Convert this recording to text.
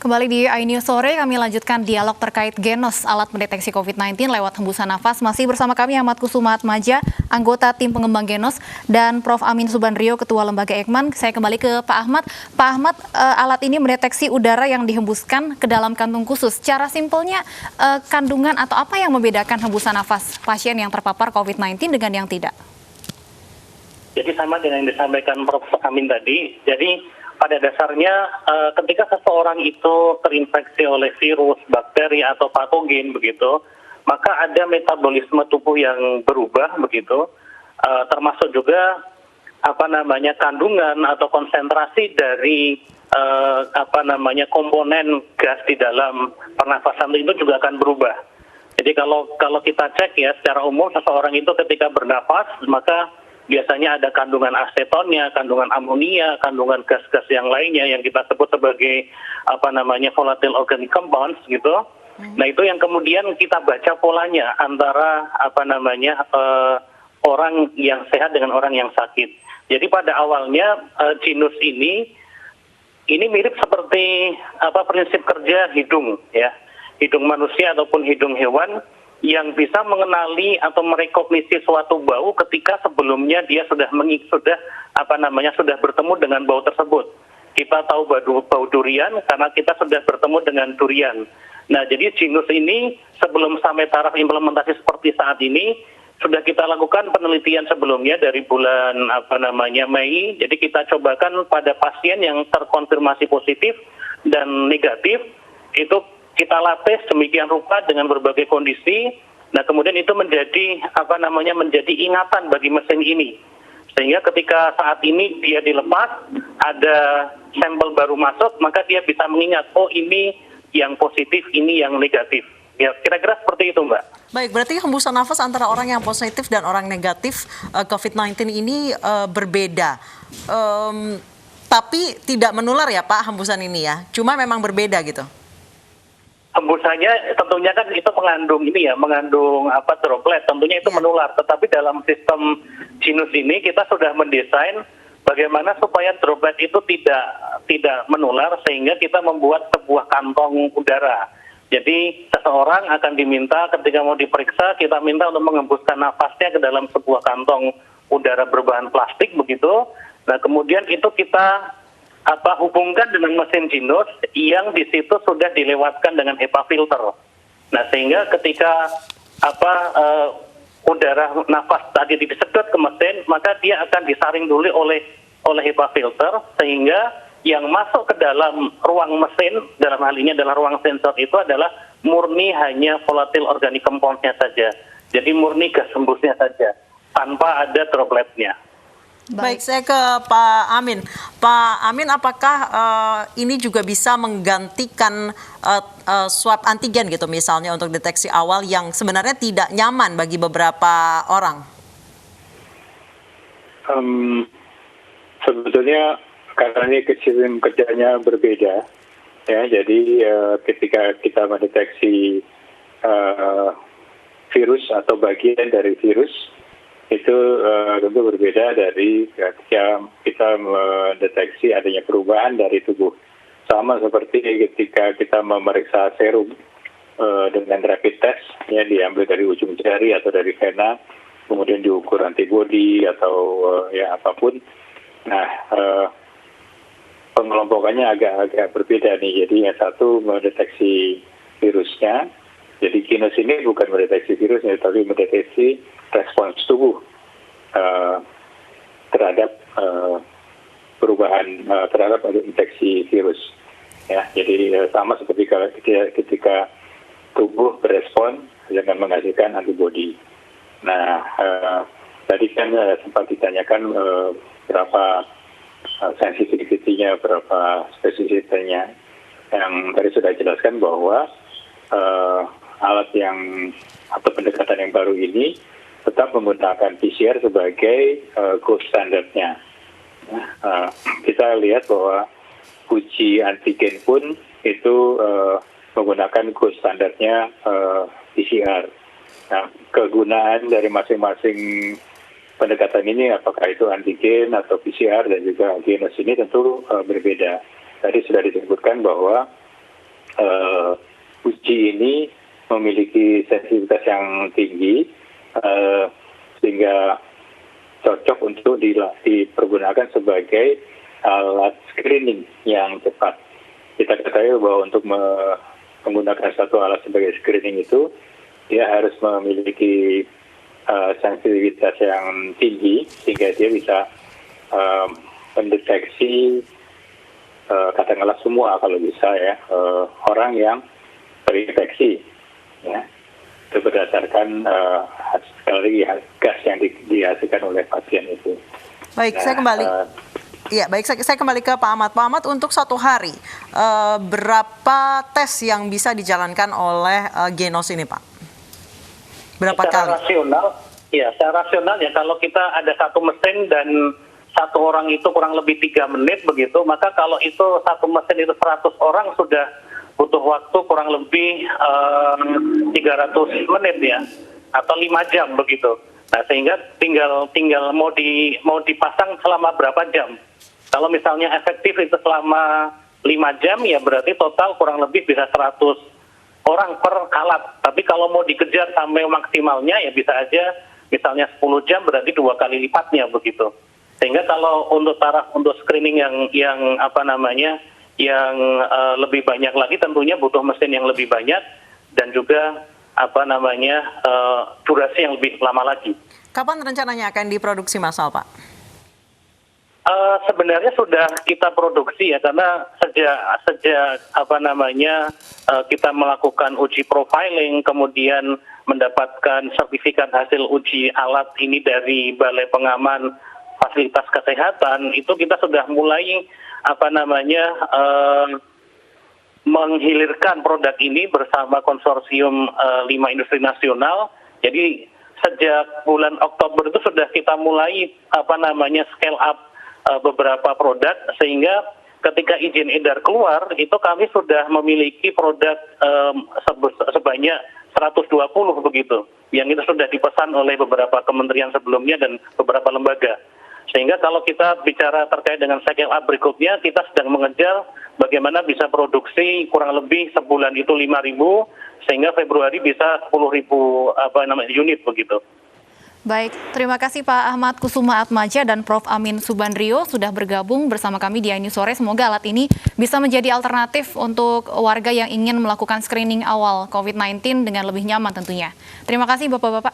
Kembali di iNews Sore, kami lanjutkan dialog terkait Genos, alat mendeteksi COVID-19 lewat hembusan nafas. Masih bersama kami Ahmad Kusuma Atmaja, anggota tim pengembang Genos, dan Prof. Amin Subandrio, Ketua Lembaga Eijkman. Saya kembali ke Pak Ahmad. Pak Ahmad, alat ini mendeteksi udara yang dihembuskan ke dalam kantung khusus. Cara simpelnya, kandungan atau apa yang membedakan hembusan nafas pasien yang terpapar COVID-19 dengan yang tidak? Jadi sama dengan yang disampaikan Prof. Amin tadi, jadi pada dasarnya ketika seseorang itu terinfeksi oleh virus, bakteri atau patogen begitu, maka ada metabolisme tubuh yang berubah begitu, termasuk juga kandungan atau konsentrasi dari komponen gas di dalam pernafasan itu juga akan berubah. Jadi kalau kita cek ya secara umum seseorang itu ketika bernafas maka biasanya ada kandungan asetonnya, kandungan amonia, kandungan gas-gas yang lainnya yang kita sebut sebagai volatile organic compounds gitu. Nah itu yang kemudian kita baca polanya antara orang yang sehat dengan orang yang sakit. Jadi pada awalnya genus ini mirip seperti prinsip kerja hidung ya, hidung manusia ataupun hidung hewan, yang bisa mengenali atau merekognisi suatu bau ketika sebelumnya dia sudah bertemu dengan bau tersebut. Kita tahu bau durian karena kita sudah bertemu dengan durian. Nah, jadi genus ini sebelum sampai taraf implementasi seperti saat ini sudah kita lakukan penelitian sebelumnya dari bulan Mei. Jadi kita cobakan pada pasien yang terkonfirmasi positif dan negatif, itu kita latih demikian rupa dengan berbagai kondisi. Nah, kemudian itu menjadi menjadi ingatan bagi mesin ini. Sehingga ketika saat ini dia dilepas, ada sampel baru masuk, maka dia bisa mengingat, oh ini yang positif, ini yang negatif. Ya, kira-kira seperti itu, Mbak. Baik, berarti hembusan nafas antara orang yang positif dan orang negatif COVID-19 ini berbeda. Tapi tidak menular ya, Pak, hembusan ini ya? Cuma memang berbeda gitu? Hembusannya tentunya kan itu mengandung droplet, tentunya itu menular. Tetapi dalam sistem genus ini kita sudah mendesain bagaimana supaya droplet itu tidak menular, sehingga kita membuat sebuah kantong udara. Jadi seseorang akan diminta ketika mau diperiksa, kita minta untuk mengembuskan nafasnya ke dalam sebuah kantong udara berbahan plastik begitu. Nah kemudian itu kita hubungkan dengan mesin Genus yang di situ sudah dilewatkan dengan HEPA filter. Nah sehingga ketika udara nafas tadi disedot ke mesin, maka dia akan disaring dulu oleh HEPA filter, sehingga yang masuk ke dalam ruang mesin, dalam hal ini adalah ruang sensor, itu adalah murni hanya volatile organic compounds-nya saja. Jadi murni gas hembusnya saja, tanpa ada dropletnya. Baik, saya ke Pak Amin. Pak Amin, apakah ini juga bisa menggantikan swab antigen gitu misalnya untuk deteksi awal yang sebenarnya tidak nyaman bagi beberapa orang? Sebetulnya karena ini sistem kerjanya berbeda, ya. Jadi ketika kita mendeteksi virus atau bagian dari virus, itu tentu berbeda dari ketika kita mendeteksi adanya perubahan dari tubuh. Sama seperti ketika kita memeriksa serum dengan rapid test, ya diambil dari ujung jari atau dari vena, kemudian diukur antibodi atau apapun. Nah, pengelompokannya agak berbeda nih. Jadi yang satu mendeteksi virusnya. Jadi genus ini bukan mendeteksi virusnya, tapi mendeteksi respons tubuh terhadap perubahan terhadap infeksi virus. Ya, jadi sama seperti ketika tubuh berespon dengan menghasilkan antibodi. Nah, tadi kan sempat ditanyakan berapa sensitivity-nya, berapa spesifisitasnya. Yang tadi sudah dijelaskan bahwa alat atau pendekatan yang baru ini tetap menggunakan PCR sebagai gold standardnya. Kita lihat bahwa uji antigen pun itu menggunakan gold standardnya PCR. Nah, kegunaan dari masing-masing pendekatan ini, apakah itu antigen atau PCR dan juga genus ini tentu berbeda. Tadi sudah disebutkan bahwa uji ini memiliki sensitivitas yang tinggi sehingga cocok untuk dipergunakan sebagai alat screening yang cepat. Kita ketahui bahwa untuk menggunakan satu alat sebagai screening itu dia harus memiliki sensitivitas yang tinggi sehingga dia bisa mendeteksi katakanlah semua kalau bisa ya orang yang terinfeksi ya. Itu berdasarkan sekali lagi gas yang dihasilkan oleh pasien itu. Baik, saya kembali. Ya, baik. Saya kembali ke Pak Ahmad. Pak Ahmad, untuk satu hari berapa tes yang bisa dijalankan oleh Genos ini, Pak? Berapa kali? Secara rasional ya kalau kita ada satu mesin dan satu orang itu kurang lebih 3 menit begitu, maka kalau itu satu mesin itu 100 orang sudah butuh waktu kurang lebih 300 menit ya, atau 5 jam begitu. Nah sehingga tinggal mau dipasang selama berapa jam. Kalau misalnya efektif itu selama 5 jam ya berarti total kurang lebih bisa 100 orang per alat. Tapi kalau mau dikejar sampai maksimalnya ya bisa aja misalnya 10 jam berarti 2 kali lipatnya begitu. Sehingga kalau untuk taraf untuk screening yang lebih banyak lagi tentunya butuh mesin yang lebih banyak dan juga durasi yang lebih lama lagi. Kapan rencananya akan diproduksi massal, Pak? Sebenarnya sudah kita produksi ya karena sejak kita melakukan uji profiling kemudian mendapatkan sertifikat hasil uji alat ini dari Balai Pengaman Fasilitas Kesehatan itu kita sudah mulai menghilirkan produk ini bersama konsorsium 5 industri nasional. Jadi sejak bulan Oktober itu sudah kita mulai scale up beberapa produk sehingga ketika izin edar keluar itu kami sudah memiliki produk sebanyak 120 begitu yang itu sudah dipesan oleh beberapa kementerian sebelumnya dan beberapa lembaga. Sehingga kalau kita bicara terkait dengan scale up berikutnya kita sedang mengejar bagaimana bisa produksi kurang lebih sebulan itu 5.000 sehingga Februari bisa 10.000 unit begitu. Baik, terima kasih Pak Ahmad Kusuma Atmaja dan Prof. Amin Subandrio sudah bergabung bersama kami di iNews Sore. Semoga alat ini bisa menjadi alternatif untuk warga yang ingin melakukan screening awal COVID-19 dengan lebih nyaman tentunya. Terima kasih Bapak-Bapak.